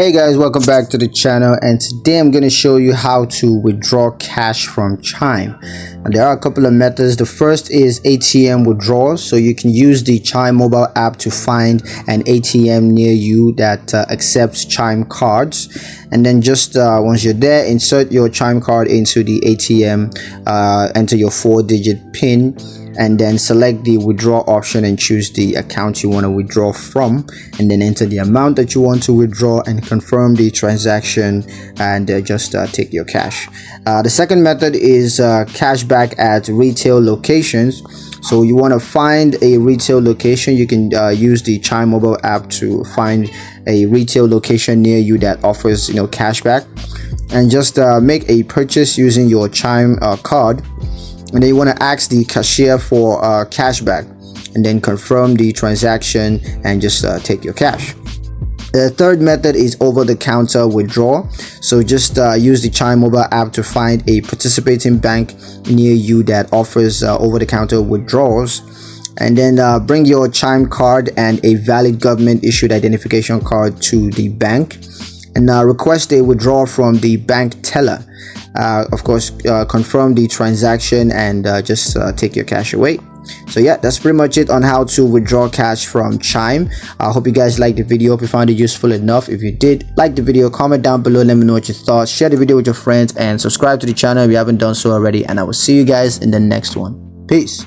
Hey guys, welcome back to the channel, and today I'm going to show you how to withdraw cash from Chime. And there are a couple of methods. The first is ATM withdrawals. So you can use the Chime mobile app to find an ATM near you that accepts Chime cards, and then just once you're there, insert your Chime card into the ATM, enter your 4-digit PIN, and then select the withdraw option and choose the account you want to withdraw from, and then enter the amount that you want to withdraw and confirm the transaction, and just take your cash. The second method is cashback at retail locations. So you want to find a retail location. You can use the Chime mobile app to find a retail location near you that offers cashback, and just make a purchase using your Chime card. And then you want to ask the cashier for cashback, and then confirm the transaction and just take your cash. The third method is over-the-counter withdrawal. So just use the Chime mobile app to find a participating bank near you that offers over-the-counter withdrawals, and then bring your Chime card and a valid government-issued identification card to the bank, and request a withdrawal from the bank teller. Of course, confirm the transaction and just take your cash away. So yeah, that's pretty much it on how to withdraw cash from Chime. I hope you guys liked the video. Hope you found it useful enough. If you did like the video, comment down below, let me know what your thoughts. Share the video with your friends and subscribe to the channel if you haven't done so already, and I will see you guys in the next one. Peace.